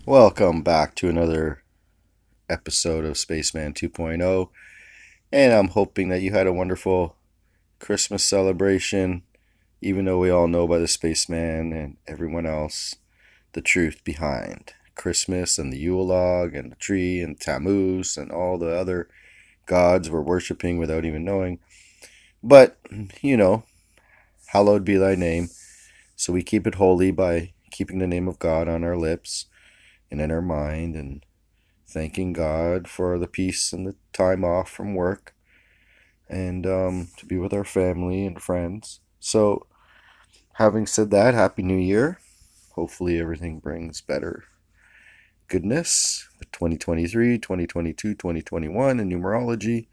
Welcome back to another episode of Spaceman 2.0, and I'm hoping that you had a wonderful Christmas celebration, even though we all know by the Spaceman and everyone else the truth behind Christmas and the Yule log and the tree and Tammuz and all the other gods we're worshiping without even knowing. But, you know, hallowed be thy name, so we keep it holy by keeping the name of God on our lips and in our mind and thanking God for the peace and the time off from work and to be with our family and friends. So, having said that, Happy New Year. Hopefully, everything brings better goodness. 2023, 2022, 2021 in numerology.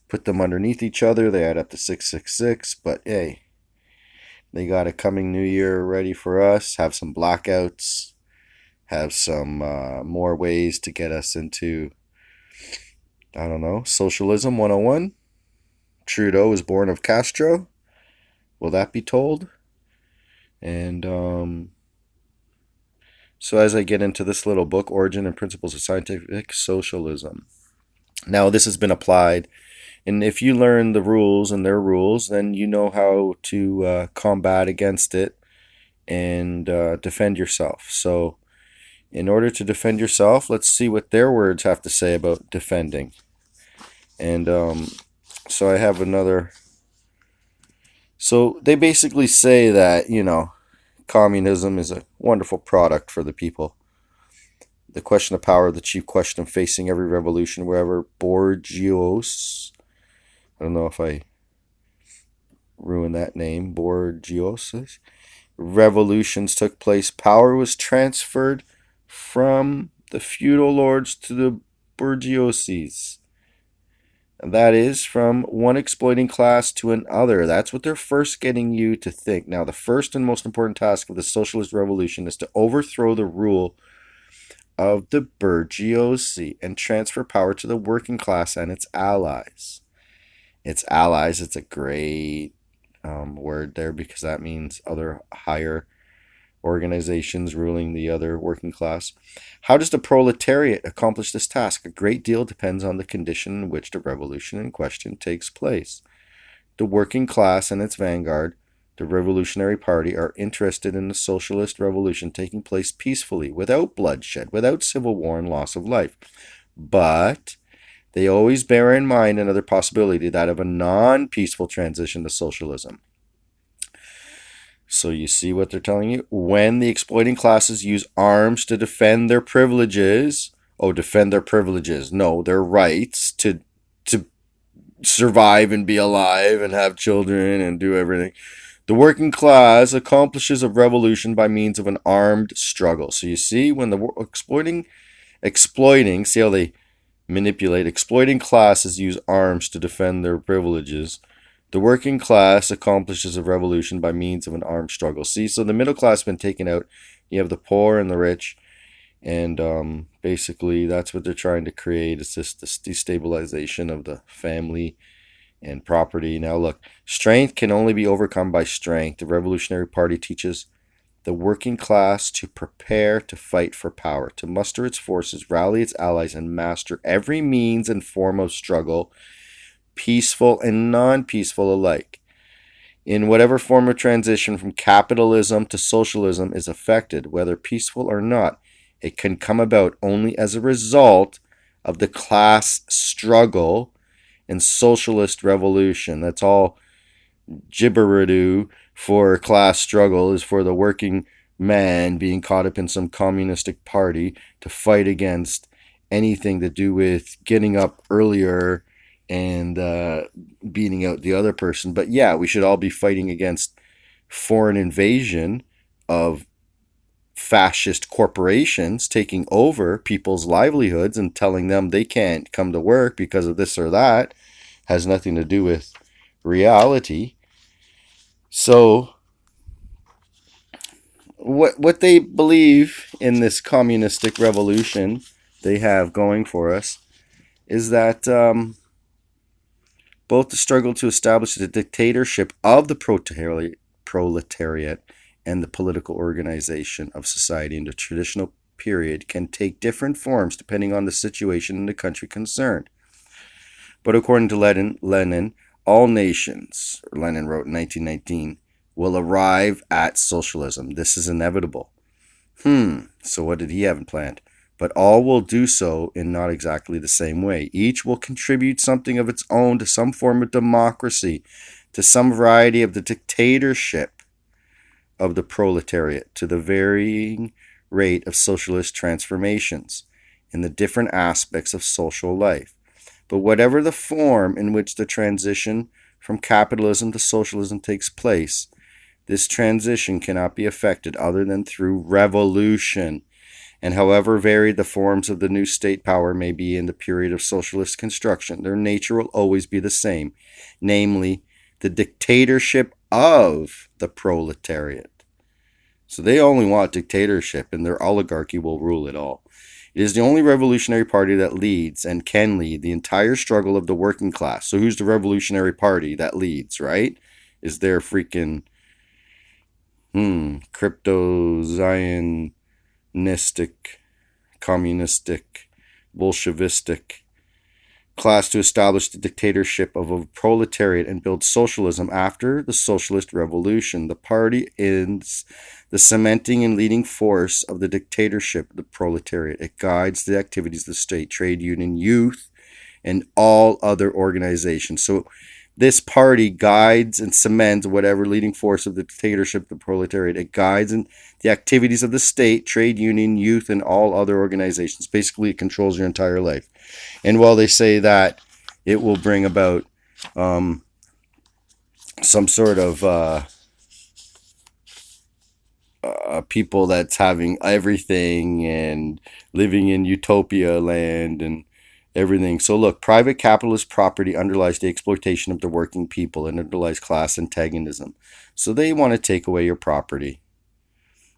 Put them underneath each other. They add up to 666. But hey, they got a coming new year ready for us. Have some blackouts. Have some more ways to get us into, I don't know, socialism 101. Trudeau is born of Castro. Will that be told? And so as I get into this little book, Origin and Principles of Scientific Socialism. Now, this has been applied, and if you learn the rules and their rules, then you know how to combat against it and defend yourself. So, in order to defend yourself, let's see what their words have to say about defending. And so I have another. So they basically say that, communism is a wonderful product for the people. The question of power, the chief question facing every revolution, wherever Borgios, I don't know if I ruined that name, Borgios, revolutions took place, power was transferred from the feudal lords to the bourgeoisies. And that is from one exploiting class to another. That's what they're first getting you to think. Now, the first and most important task of the socialist revolution is to overthrow the rule of the bourgeoisie and transfer power to the working class and its allies. Its allies, it's a great word there because that means other higher organizations ruling the other working class. How does the proletariat accomplish this task? A great deal depends on the condition in which the revolution in question takes place. The working class and its vanguard, the Revolutionary Party, are interested in the socialist revolution taking place peacefully, without bloodshed, without civil war and loss of life. But they always bear in mind another possibility, that of a non-peaceful transition to socialism. So you see what they're telling you? When the exploiting classes use arms to defend their privileges, defend their privileges. No, their rights to survive and be alive and have children and do everything. The working class accomplishes a revolution by means of an armed struggle. So you see, when the exploiting, see how they manipulate, exploiting classes use arms to defend their privileges. The working class accomplishes a revolution by means of an armed struggle. See, so the middle class has been taken out. You have the poor and the rich. And basically, that's what they're trying to create. It's just this destabilization of the family and property. Now, look, strength can only be overcome by strength. The Revolutionary Party teaches the working class to prepare to fight for power, to muster its forces, rally its allies, and master every means and form of struggle, peaceful and non-peaceful alike. In whatever form of transition from capitalism to socialism is affected, whether peaceful or not, it can come about only as a result of the class struggle and socialist revolution. That's all gibberidoo for class struggle, is for the working man being caught up in some communistic party to fight against anything to do with getting up earlier and beating out the other person. But yeah, we should all be fighting against foreign invasion of fascist corporations taking over people's livelihoods and telling them they can't come to work because of this or that. Has nothing to do with reality. So what they believe in this communistic revolution they have going for us is that both the struggle to establish the dictatorship of the proletariat and the political organization of society into traditional period can take different forms depending on the situation in the country concerned. But according to Lenin, all nations, or Lenin wrote in 1919, will arrive at socialism. This is inevitable. So what did he have planned? But all will do so in not exactly the same way. Each will contribute something of its own to some form of democracy, to some variety of the dictatorship of the proletariat, to the varying rate of socialist transformations in the different aspects of social life. But whatever the form in which the transition from capitalism to socialism takes place, this transition cannot be effected other than through revolution. And however varied the forms of the new state power may be in the period of socialist construction, their nature will always be the same, namely, the dictatorship of the proletariat. So they only want dictatorship, and their oligarchy will rule it all. It is the only revolutionary party that leads and can lead the entire struggle of the working class. So who's the revolutionary party that leads, right? Is their freaking crypto Zionistic, communistic, Bolshevistic class to establish the dictatorship of a proletariat and build socialism after the socialist revolution. The party is the cementing and leading force of the dictatorship of the proletariat. It guides the activities of the state, trade union, youth, and all other organizations. So this party guides and cements whatever leading force of the dictatorship of the proletariat. It guides the activities of the state, trade union, youth, and all other organizations. Basically, it controls your entire life. And while they say that it will bring about some sort of people that's having everything and living in utopia land and everything. So look, private capitalist property underlies the exploitation of the working people and underlies class antagonism. So they want to take away your property.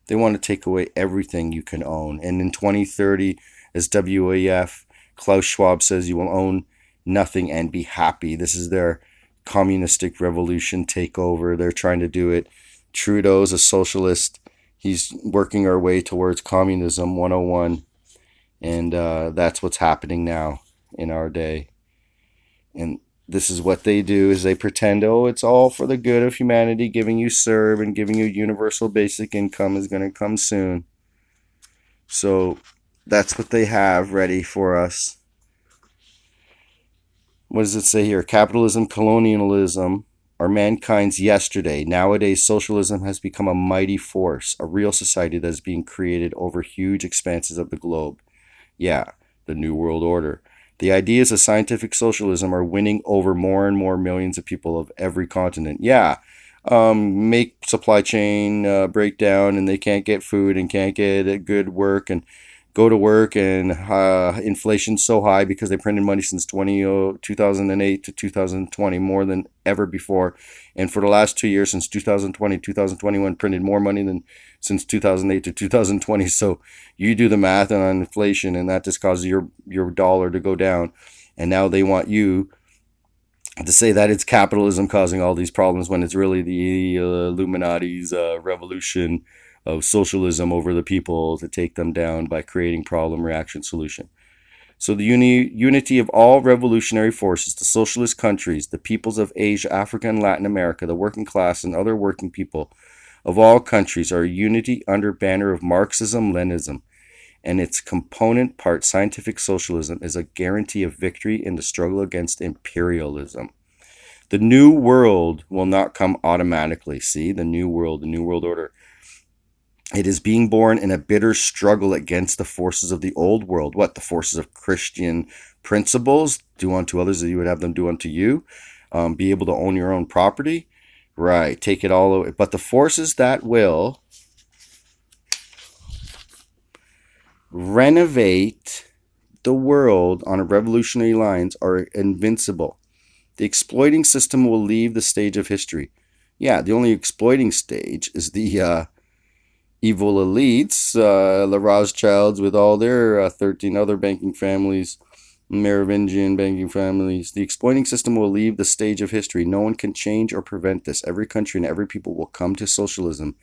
They want to take away everything you can own. And in 2030, as WEF, Klaus Schwab says, you will own nothing and be happy. This is their communistic revolution takeover. They're trying to do it. Trudeau's a socialist. He's working our way towards communism 101. And that's what's happening now in our day. And this is what they do, is they pretend, oh, it's all for the good of humanity, giving you CERB and giving you universal basic income is going to come soon. So that's what they have ready for us. What does it say here? Capitalism, colonialism are mankind's yesterday. Nowadays, socialism has become a mighty force, a real society that is being created over huge expanses of the globe. Yeah, the New World Order. The ideas of scientific socialism are winning over more and more millions of people of every continent. Yeah, make supply chain break down and they can't get food and can't get good work and go to work, and inflation's so high because they printed money since 2008 to 2020 more than ever before. And for the last 2 years, since 2020, 2021, printed more money than since 2008 to 2020. So you do the math on inflation, and that just causes your dollar to go down. And now they want you to say that it's capitalism causing all these problems when it's really the Illuminati's revolution of socialism over the people to take them down by creating problem, reaction, solution. So the unity of all revolutionary forces, the socialist countries, the peoples of Asia, Africa, and Latin America, the working class and other working people of all countries are a unity under banner of Marxism, Leninism, and its component part, scientific socialism, is a guarantee of victory in the struggle against imperialism. The new world will not come automatically. See, the new world order. It is being born in a bitter struggle against the forces of the old world. What? The forces of Christian principles? Do unto others as you would have them do unto you. Be able to own your own property. Right. Take it all away. But the forces that will renovate the world on a revolutionary lines are invincible. The exploiting system will leave the stage of history. Yeah, the only exploiting stage is the evil elites, the Rothschilds with all their 13 other banking families, Merovingian banking families. The exploiting system will leave the stage of history. No one can change or prevent this. Every country and every people will come to socialism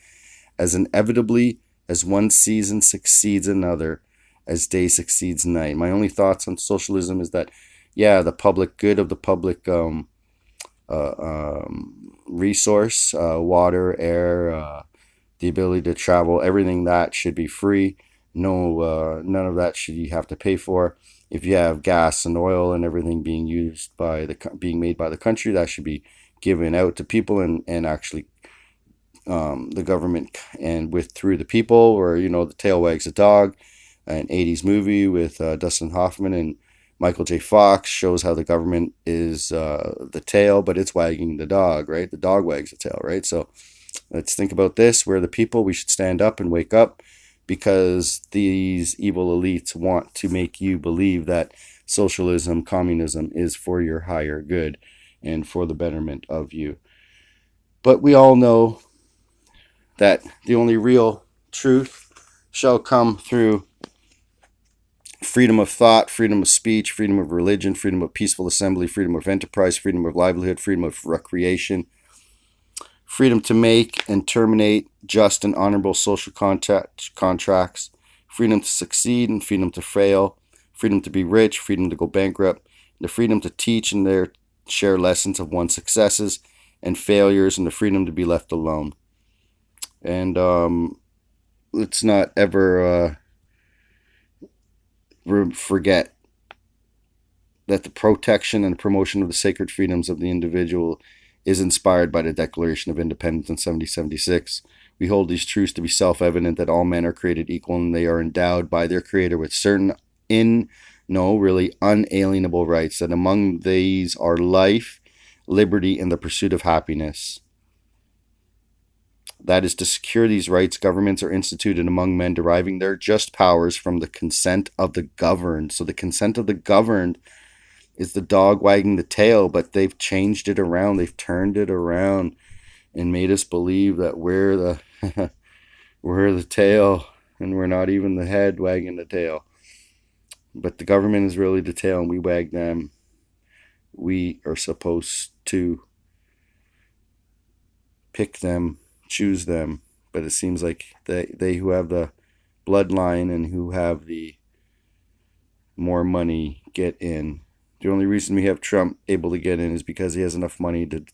as inevitably as one season succeeds another, as day succeeds night. My only thoughts on socialism is that, yeah, the public good of the public resource, water, air, the ability to travel, everything that should be free. No, none of that should you have to pay for. If you have gas and oil and everything being used by being made by the country, that should be given out to people and actually the government and with through the people, or the tail wags the dog, an 80s movie with Dustin Hoffman and Michael J. Fox shows how the government is the tail, but it's wagging the dog, right? The dog wags the tail, right? So let's think about this. We're the people. We should stand up and wake up, because these evil elites want to make you believe that socialism, communism is for your higher good and for the betterment of you. But we all know that the only real truth shall come through freedom of thought, freedom of speech, freedom of religion, freedom of peaceful assembly, freedom of enterprise, freedom of livelihood, freedom of recreation, freedom to make and terminate just and honorable social contracts, freedom to succeed and freedom to fail, freedom to be rich, freedom to go bankrupt, the freedom to teach and share lessons of one's successes and failures, and the freedom to be left alone. And let's not ever forget that the protection and promotion of the sacred freedoms of the individual is inspired by the Declaration of Independence in 1776. We hold these truths to be self-evident, that all men are created equal and they are endowed by their Creator with certain unalienable rights, that among these are life, liberty, and the pursuit of happiness. That is, to secure these rights, governments are instituted among men, deriving their just powers from the consent of the governed. So the consent of the governed is the dog wagging the tail, but they've changed it around. They've turned it around and made us believe that we're the we're the tail, and we're not even the head wagging the tail. But the government is really the tail, and we wag them. We are supposed to pick them, choose them, but it seems like they who have the bloodline and who have the more money get in. The only reason we have Trump able to get in is because he has enough money to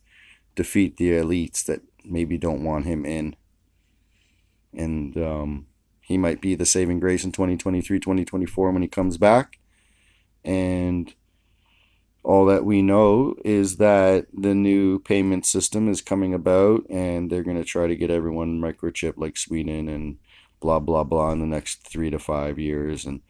defeat the elites that maybe don't want him in. And he might be the saving grace in 2023, 2024 when he comes back. And all that we know is that the new payment system is coming about, and they're going to try to get everyone microchip like Sweden and blah, blah, blah in the next 3 to 5 years. And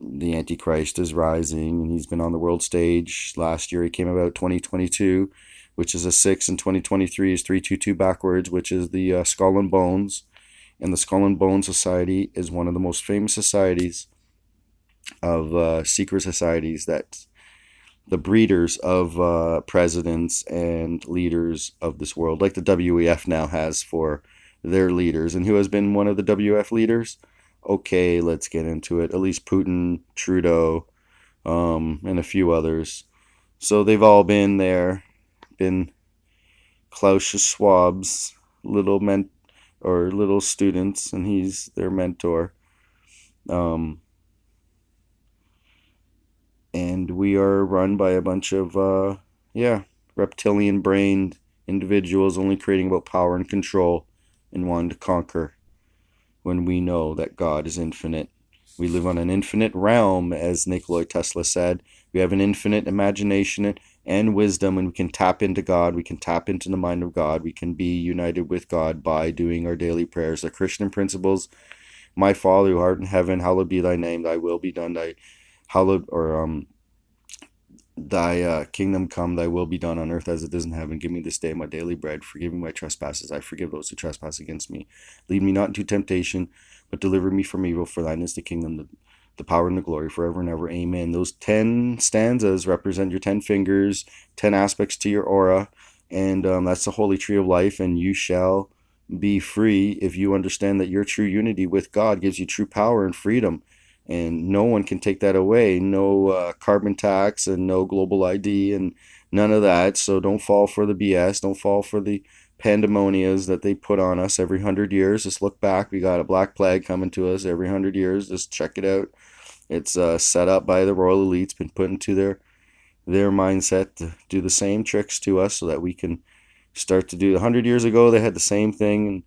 the Antichrist is rising, and he's been on the world stage. Last year he came about 2022, which is a 6, and 2023 is 322 backwards, which is the Skull and Bones. And the Skull and Bones Society is one of the most famous societies of secret societies, that the breeders of presidents and leaders of this world, like the WEF now has for their leaders. And who has been one of the WEF leaders? Okay, let's get into it. At least Putin, Trudeau, and a few others. So they've all been there, been Klaus Schwab's little little students, and he's their mentor. And we are run by a bunch of, reptilian-brained individuals only creating about power and control and wanting to conquer, when we know that God is infinite. We live on an infinite realm, as Nikola Tesla said. We have an infinite imagination and wisdom, and we can tap into God. We can tap into the mind of God. We can be united with God by doing our daily prayers. The Christian principles: my Father who art in heaven, hallowed be thy name, thy will be done, thy kingdom come, thy will be done on earth as it is in heaven. Give me this day my daily bread. Forgive me my trespasses. I forgive those who trespass against me. Lead me not into temptation, but deliver me from evil. For thine is the kingdom, the power, and the glory forever and ever. Amen. Those 10 stanzas represent your 10 fingers, 10 aspects to your aura, and that's the holy tree of life. And you shall be free if you understand that your true unity with God gives you true power and freedom. And no one can take that away. No carbon tax and no global ID and none of that. So don't fall for the BS. Don't fall for the pandemonias that they put on us every 100 years. Just look back. We got a black plague coming to us every 100 years. Just check it out. It's set up by the royal elites, been put into their mindset to do the same tricks to us so that we can start to do. 100 years ago, they had the same thing. In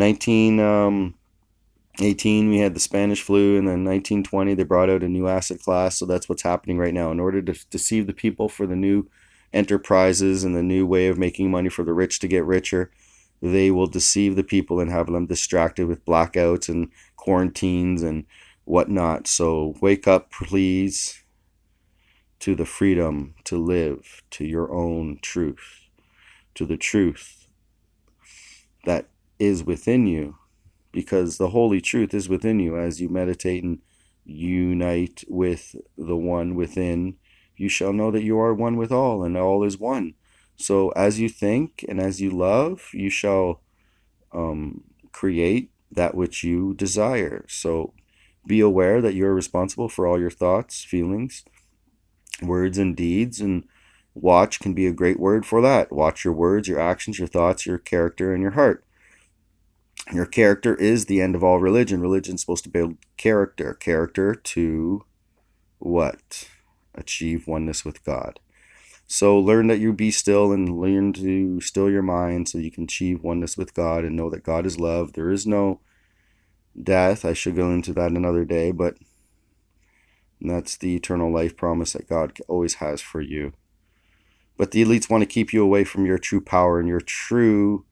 1918, we had the Spanish flu, and then 1920, they brought out a new asset class. So that's what's happening right now. In order to deceive the people for the new enterprises and the new way of making money for the rich to get richer, they will deceive the people and have them distracted with blackouts and quarantines and whatnot. So wake up, please, to the freedom to live, to your own truth, to the truth that is within you, because the holy truth is within you. As you meditate and unite with the one within, you shall know that you are one with all, and all is one. So as you think and as you love, you shall create that which you desire. So be aware that you're responsible for all your thoughts, feelings, words, and deeds. And watch can be a great word for that. Watch your words, your actions, your thoughts, your character, and your heart. Your character is the end of all religion. Religion's supposed to build character. Character to what? Achieve oneness with God. So learn that you be still, and learn to still your mind so you can achieve oneness with God and know that God is love. There is no death. I should go into that another day, but that's the eternal life promise that God always has for you. But the elites want to keep you away from your true power and your true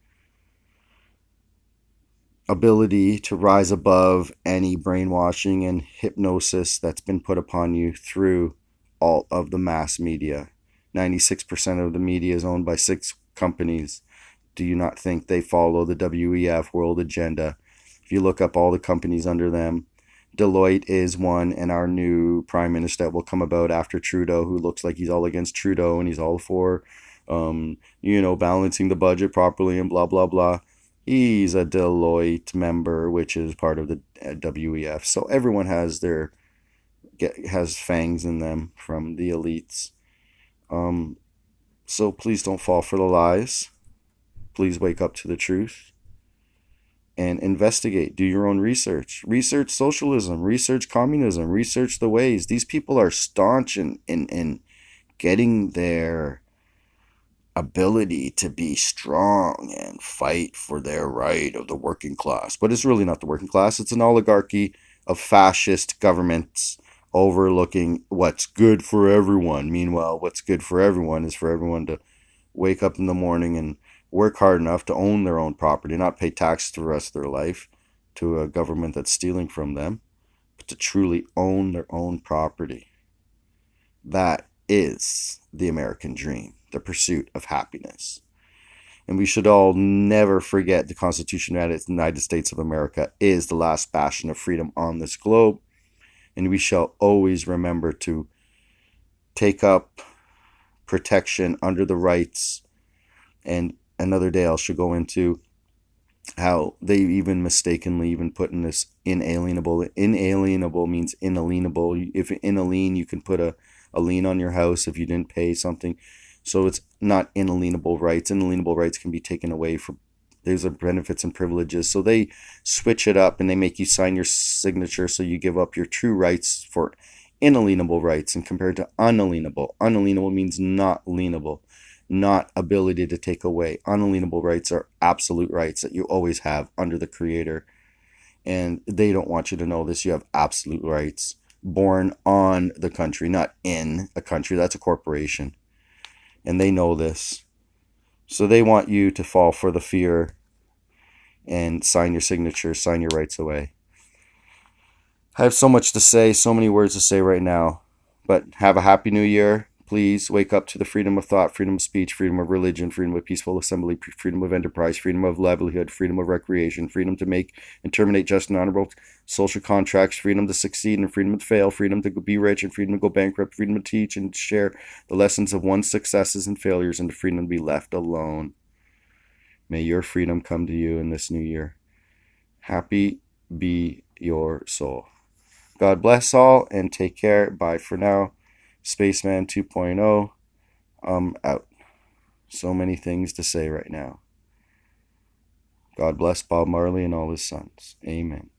ability to rise above any brainwashing and hypnosis that's been put upon you through all of the mass media. 96% of the media is owned by 6 companies. Do you not think they follow the WEF world agenda? If you look up all the companies under them, Deloitte is one, and our new prime minister that will come about after Trudeau, who looks like he's all against Trudeau and he's all for, balancing the budget properly and blah, blah, blah. He's a Deloitte member, which is part of the WEF. So everyone has fangs in them from the elites. So please don't fall for the lies. Please wake up to the truth and investigate. Do your own research. Research socialism. Research communism. Research the ways. These people are staunch in getting their ability to be strong and fight for their right of the working class. But it's really not the working class. It's an oligarchy of fascist governments overlooking what's good for everyone. Meanwhile, what's good for everyone is for everyone to wake up in the morning and work hard enough to own their own property, not pay taxes the rest of their life to a government that's stealing from them, but to truly own their own property. That is the American dream, the pursuit of happiness. And we should all never forget the Constitution of the United States of America is the last bastion of freedom on this globe. And we shall always remember to take up protection under the rights. And another day I should go into how they even mistakenly even put in this inalienable. Inalienable means inalienable. If inalien, you can put a lien on your house if you didn't pay something. So it's not inalienable rights. Inalienable rights can be taken away for. There's benefits and privileges. So they switch it up and they make you sign your signature so you give up your true rights for inalienable rights and compared to unalienable. Unalienable means not lienable, not ability to take away. Unalienable rights are absolute rights that you always have under the Creator. And they don't want you to know this. You have absolute rights born on the country, not in a country. That's a corporation. And they know this. So they want you to fall for the fear and sign your signature, sign your rights away. I have so much to say, so many words to say right now. But have a happy new year. Please wake up to the freedom of thought, freedom of speech, freedom of religion, freedom of peaceful assembly, freedom of enterprise, freedom of livelihood, freedom of recreation, freedom to make and terminate just and honorable social contracts, freedom to succeed and freedom to fail, freedom to be rich and freedom to go bankrupt, freedom to teach and share the lessons of one's successes and failures, and the freedom to be left alone. May your freedom come to you in this new year. Happy be your soul. God bless all and take care. Bye for now. Spaceman 2.0, out. So many things to say right now. God bless Bob Marley and all his sons. Amen.